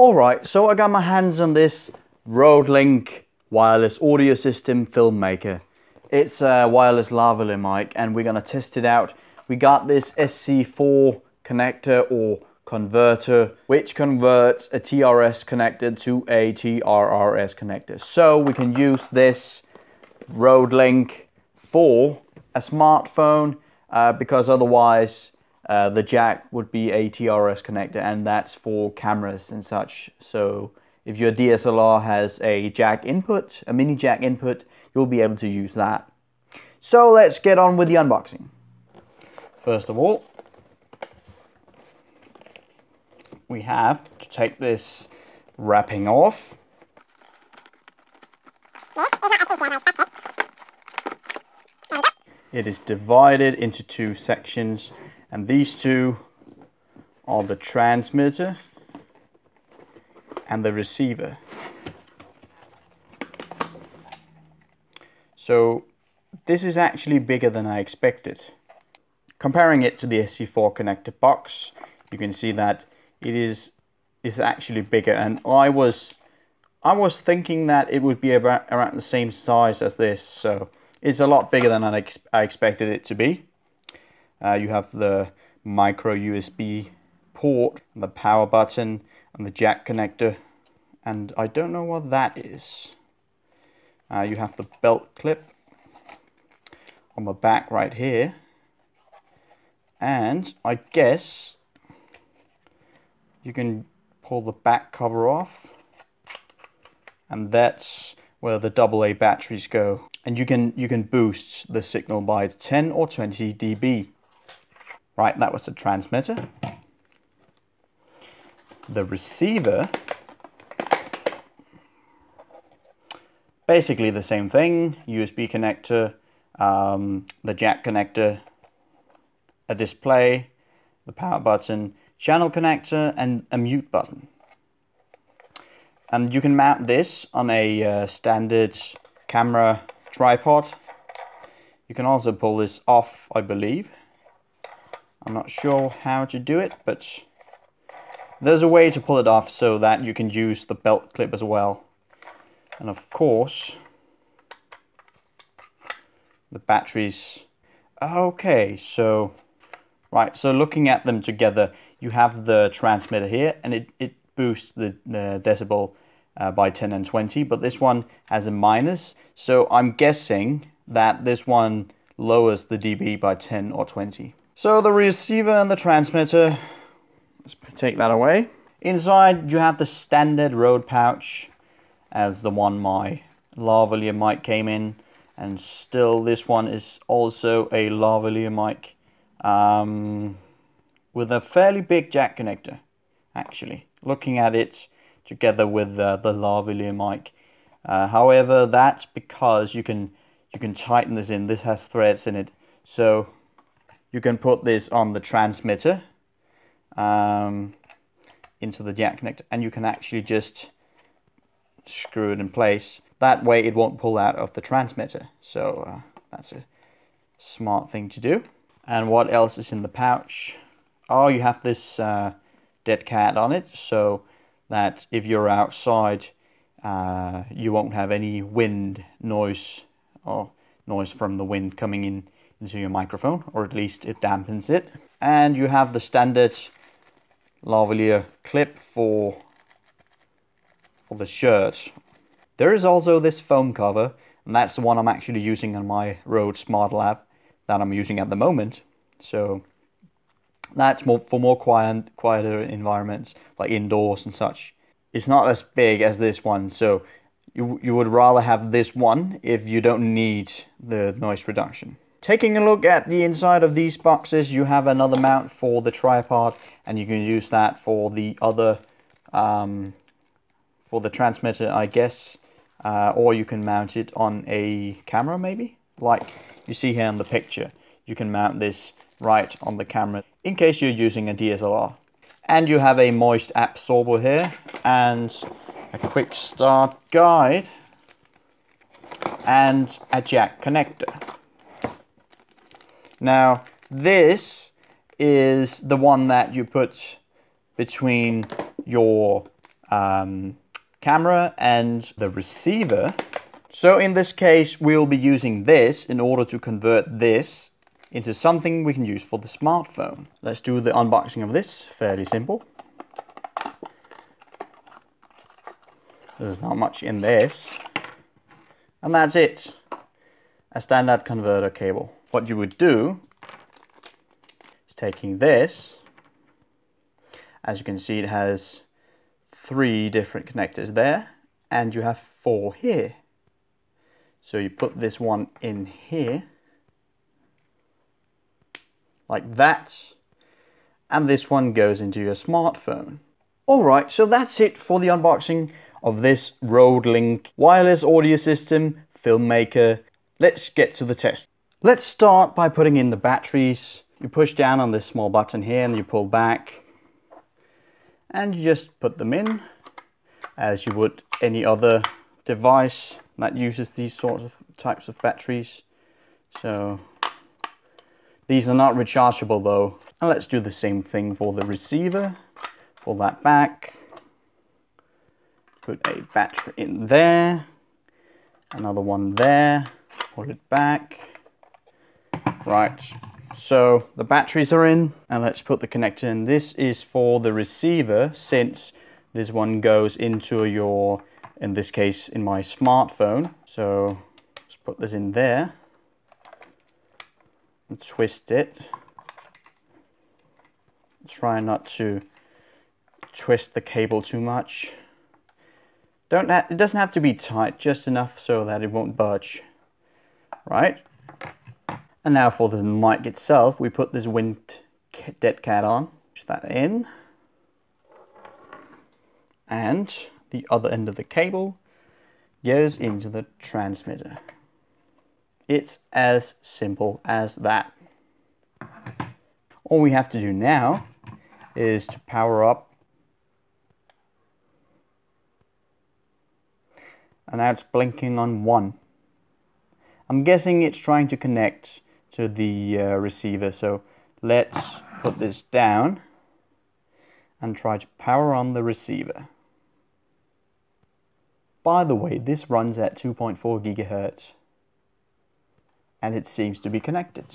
Alright, so I got my hands on this Rødelink wireless audio system Filmmaker. It's a wireless lavalier mic and we're gonna test it out. We got this SC4 connector or converter which converts a TRS connector to a TRRS connector. So we can use this Rødelink for a smartphone because otherwise the jack would be a TRS connector, and that's for cameras and such. So if your DSLR has a jack input, a mini jack input, you'll be able to use that. So let's get on with the unboxing. First of all, we have to take this wrapping off. It is divided into two sections, and these two are the transmitter and the receiver. So this is actually bigger than I expected. Comparing it to the SC4 connector box, you can see that it is actually bigger, and I was thinking that it would be around the same size as this, so it's a lot bigger than I expected it to be. You have the micro USB port, the power button, and the jack connector, and I don't know what that is. You have the belt clip on the back right here, and I guess you can pull the back cover off, and that's where the AA batteries go, and you can boost the signal by 10 or 20 dB. Right, that was the transmitter. The receiver, basically the same thing, USB connector, the jack connector, a display, the power button, channel connector, and a mute button. And you can mount this on a standard camera tripod. You can also pull this off, I believe. I'm not sure how to do it, but there's a way to pull it off so that you can use the belt clip as well. And of course, the batteries. Okay, so right, so looking at them together, you have the transmitter here, and it boosts the decibel by 10 and 20, but this one has a minus, so I'm guessing that this one lowers the dB by 10 or 20. So the receiver and the transmitter, let's take that away. Inside you have the standard Rode pouch, as the one my lavalier mic came in, and still this one is also a lavalier mic with a fairly big jack connector, actually, looking at it together with the lavalier mic. However, that's because you can tighten this in. This has threads in it, so you can put this on the transmitter into the jack connector, and you can actually just screw it in place. That way it won't pull out of the transmitter, so that's a smart thing to do. And what else is in the pouch? Oh, you have this dead cat on it, so that if you're outside you won't have any wind noise or noise from the wind coming into your microphone, or at least it dampens it. And you have the standard lavalier clip for the shirt. There is also this foam cover, and that's the one I'm actually using on my Rode Smart Lav that I'm using at the moment. So that's for more quieter environments, like indoors and such. It's not as big as this one, so you would rather have this one if you don't need the noise reduction. Taking a look at the inside of these boxes, you have another mount for the tripod, and you can use that for the other, for the transmitter, I guess, or you can mount it on a camera maybe, like you see here in the picture. You can mount this right on the camera in case you're using a DSLR. And you have a moist absorber here, and a quick start guide, and a jack connector. Now this is the one that you put between your camera and the receiver. So in this case, we'll be using this in order to convert this into something we can use for the smartphone. Let's do the unboxing of this. Fairly simple. There's not much in this. And that's it. A standard converter cable. What you would do is taking this. As you can see, it has 3 different connectors there, and you have 4 here. So you put this one in here, like that, and this one goes into your smartphone. Alright, so that's it for the unboxing of this Rødelink wireless audio system, Filmmaker. Let's get to the test. Let's start by putting in the batteries. You push down on this small button here and you pull back. And you just put them in as you would any other device that uses these sorts of types of batteries. So these are not rechargeable though. And let's do the same thing for the receiver. Pull that back. Put a battery in there. Another one there. Pull it back. Right. So the batteries are in, and let's put the connector in. This is for the receiver, since this one goes into your, in this case, in my smartphone. So let's put this in there and twist it. Try not to twist the cable too much. It doesn't have to be tight, just enough so that it won't budge. Right? And now for the mic itself, we put this dead cat on, push that in, and the other end of the cable goes into the transmitter. It's as simple as that. All we have to do now is to power up, and now it's blinking on 1. I'm guessing it's trying to connect to the receiver, so let's put this down and try to power on the receiver. By the way, this runs at 2.4 GHz and it seems to be connected.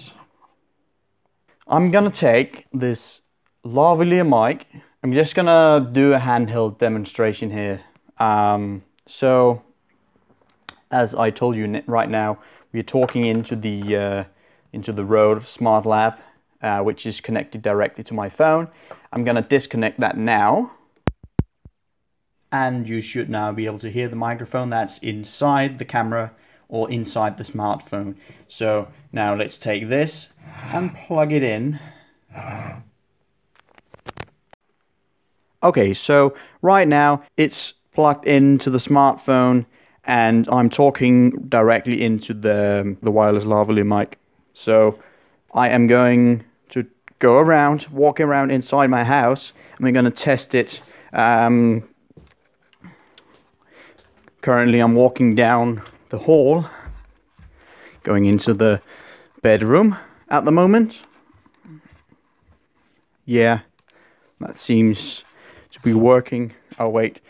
I'm gonna take this lavalier mic. I'm just gonna do a handheld demonstration here. So as I told you right now, we're talking into the Rode Smart Lav, which is connected directly to my phone. I'm gonna disconnect that now, and you should now be able to hear the microphone that's inside the camera or inside the smartphone. So now let's take this and plug it in. Okay, so right now it's plugged into the smartphone, and I'm talking directly into the wireless lavalier mic. So I am going to go around, walk around inside my house, and we're going to test it. Currently I'm walking down the hall, going into the bedroom at the moment. Yeah, that seems to be working. Oh wait.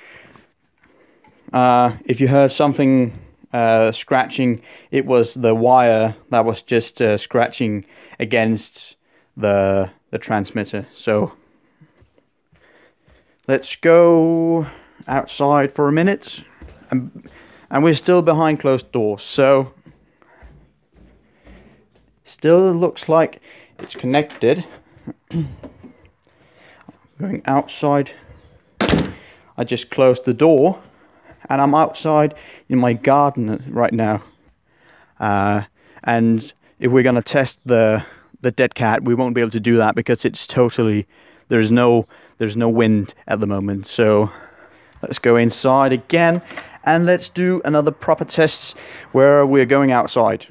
If you heard something scratching, it was the wire that was just scratching against the transmitter. So let's go outside for a minute, and we're still behind closed doors, so still looks like it's connected. Going outside, I just closed the door, and I'm outside in my garden right now. And if we're gonna test the dead cat, we won't be able to do that because it's totally, there's no wind at the moment. So let's go inside again and let's do another proper test where we're going outside.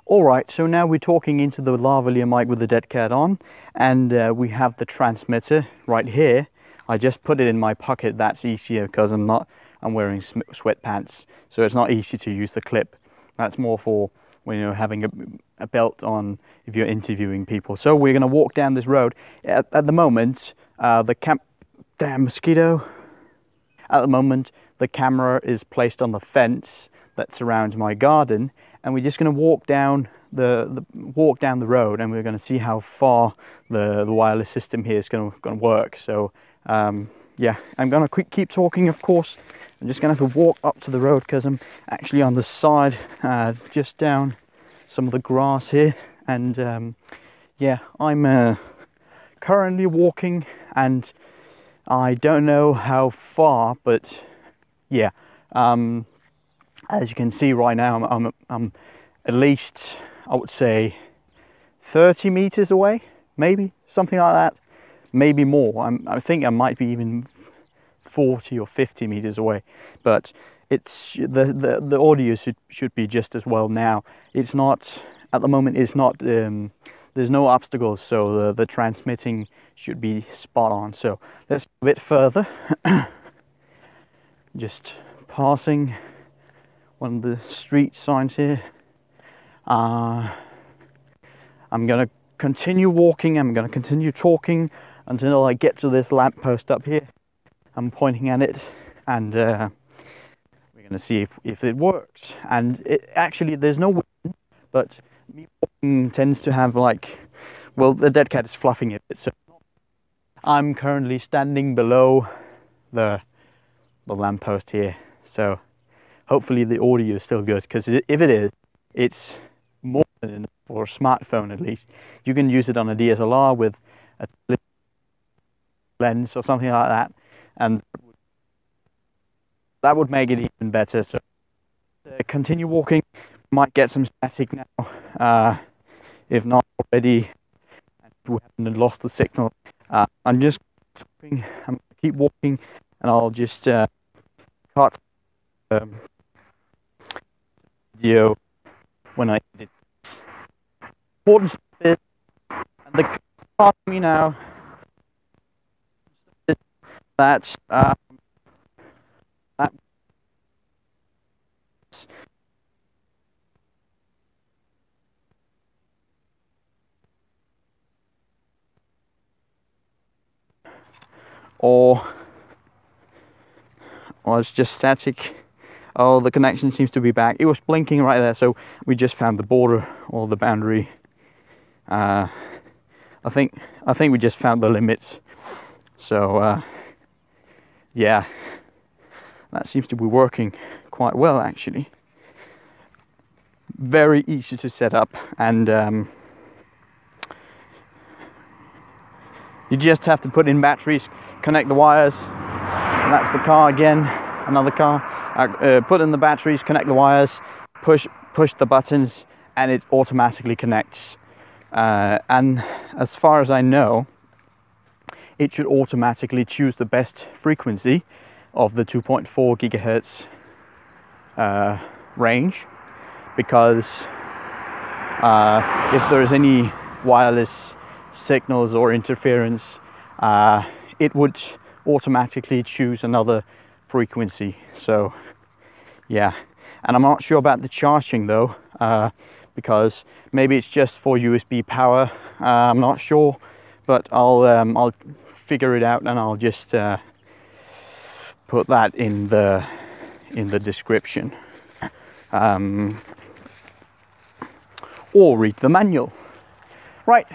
Alright, so now we're talking into the lavalier mic with the dead cat on, and we have the transmitter right here. I just put it in my pocket. That's easier because I'm wearing sweatpants, so it's not easy to use the clip. That's more for when you're having a belt on if you're interviewing people. So we're going to walk down this road. At the moment, damn mosquito. At the moment, the camera is placed on the fence that surrounds my garden, and we're just going to walk down the road, and we're going to see how far the wireless system here is going to work. So yeah, I'm going to keep talking, of course. I'm just going to have to walk up to the road because I'm actually on the side, just down some of the grass here. And yeah, I'm currently walking, and I don't know how far, but yeah, as you can see right now, I'm at least, I would say, 30 meters away, maybe something like that, maybe more. I think I might be even 40 or 50 meters away, but it's the audio should be just as well now. It's not at the moment. It's not. There's no obstacles, so the transmitting should be spot on. So let's go a bit further. Just passing one of the street signs here. I'm gonna continue walking. I'm gonna continue talking until I get to this lamppost up here. I'm pointing at it, and we're gonna see if it works. And it actually, there's no wind, but me walking tends to have, like, well, the dead cat is fluffing it. So I'm currently standing below the lamppost here, so hopefully the audio is still good, because if it is, it's more than enough for a smartphone. At least you can use it on a DSLR with a lens or something like that, and that would make it even better. So continue walking. Might get some static now, if not already, we haven't lost the signal. I'm just talking. I'm gonna keep walking, and I'll just cut video when I edit. Important stuff is, and the part of me now, that or it's just static. Oh, the connection seems to be back. It was blinking right there, so we just found the border or the boundary. I think we just found the limits. So yeah, that seems to be working quite well, actually. Very easy to set up, and you just have to put in batteries, connect the wires, and that's the car again, another car. Put in the batteries, connect the wires, push the buttons, and it automatically connects. And as far as I know, it should automatically choose the best frequency of the 2.4 gigahertz range, because if there is any wireless signals or interference, it would automatically choose another frequency. So yeah, and I'm not sure about the charging though, because maybe it's just for USB power. I'm not sure, but I'll figure it out, and I'll just put that in the description, or read the manual. Right,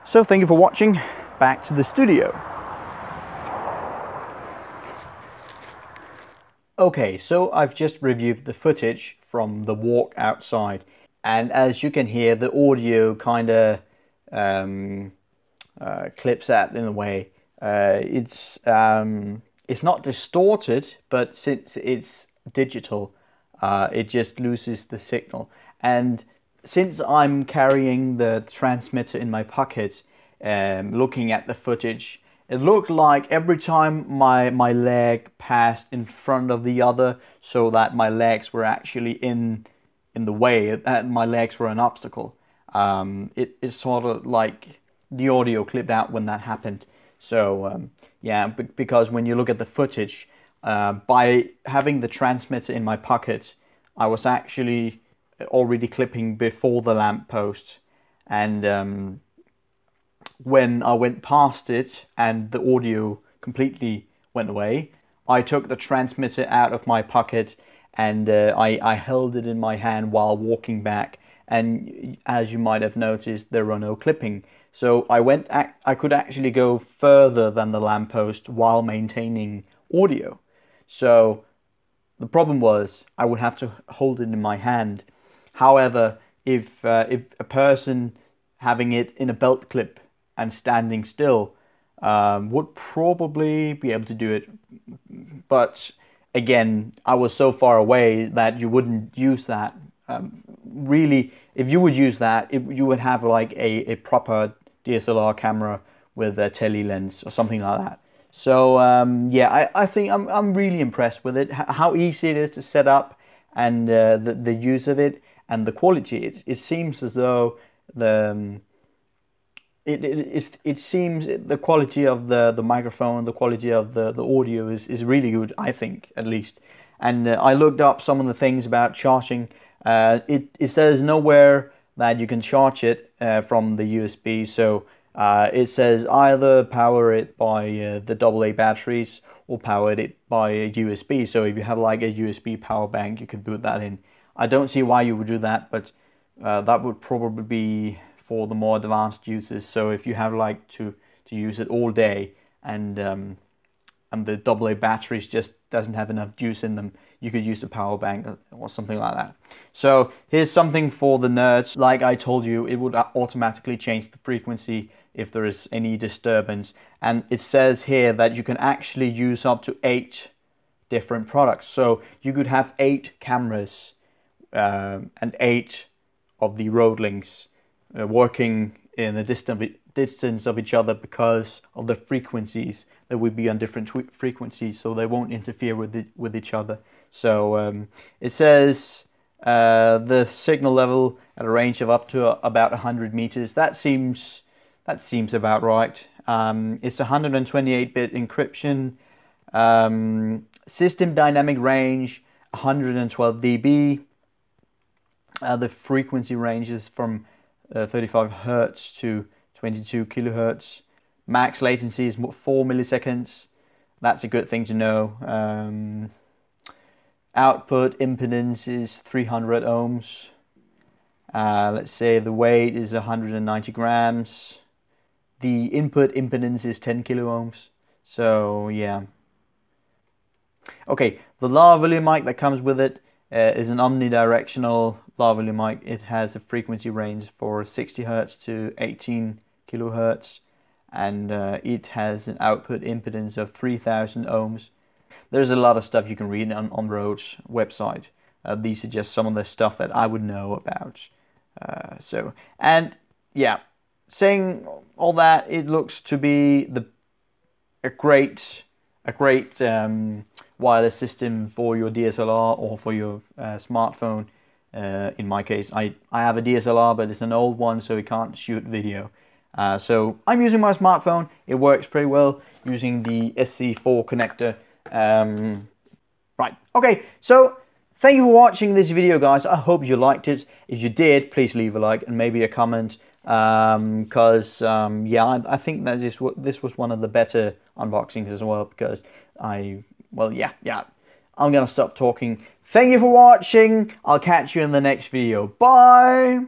so thank you for watching. Back to the studio. Okay, so I've just reviewed the footage from the walk outside, and as you can hear, the audio kind of clips out in a way. It's not distorted, but since it's digital, it just loses the signal. And since I'm carrying the transmitter in my pocket, looking at the footage, it looked like every time my leg passed in front of the other, so that my legs were actually in the way, and my legs were an obstacle. It's sort of like the audio clipped out when that happened. So yeah, because when you look at the footage, by having the transmitter in my pocket, I was actually already clipping before the lamppost, and when I went past it and the audio completely went away, I took the transmitter out of my pocket and I held it in my hand while walking back. And as you might have noticed, there are no clipping. So I could actually go further than the lamppost while maintaining audio. So the problem was I would have to hold it in my hand. However, if a person having it in a belt clip and standing still would probably be able to do it. But again, I was so far away that you wouldn't use that. Really, if you would use that, you would have like a proper DSLR camera with a tele lens or something like that. So yeah, I think I'm really impressed with it. How easy it is to set up, and the use of it, and the quality. It seems as though it seems the quality of the microphone, the quality of the audio is really good, I think, at least. And I looked up some of the things about charging. It says nowhere that you can charge it from the USB. So it says either power it by the AA batteries or power it by a USB. So if you have like a USB power bank, you could put that in. I don't see why you would do that, but that would probably be for the more advanced users. So if you have like to use it all day and the AA batteries just doesn't have enough juice in them, you could use a power bank or something like that. So here's something for the nerds. Like I told you, it would automatically change the frequency if there is any disturbance. And it says here that you can actually use up to 8 different products. So you could have 8 cameras and 8 of the Rødelinks working in a distance of each other because of the frequencies. They would be on different frequencies, so they won't interfere with each other. So it says the signal level at a range of up to about 100 meters. That seems about right. It's 128-bit encryption. System dynamic range 112 dB. The frequency ranges from 35 Hertz to 22 kilohertz. Max latency is 4 milliseconds. That's a good thing to know. Output impedance is 300 ohms. Let's say the weight is 190 grams. The input impedance is 10 kilo ohms. So yeah. Okay, the lavalier mic that comes with it is an omnidirectional lavalier mic. It has a frequency range for 60 Hertz to 18 kilohertz, and it has an output impedance of 3000 ohms. There's a lot of stuff you can read on Rode's website. These are just some of the stuff that I would know about. And yeah, saying all that, it looks to be a great wireless system for your DSLR or for your smartphone. In my case, I have a DSLR, but it's an old one, so it can't shoot video. So I'm using my smartphone. It works pretty well using the SC4 connector. Right, okay, so thank you for watching this video, guys. I hope you liked it. If you did, please leave a like and maybe a comment, because yeah, I think that this was one of the better unboxings as well, because I'm gonna stop talking. Thank you for watching. I'll catch you in the next video. Bye.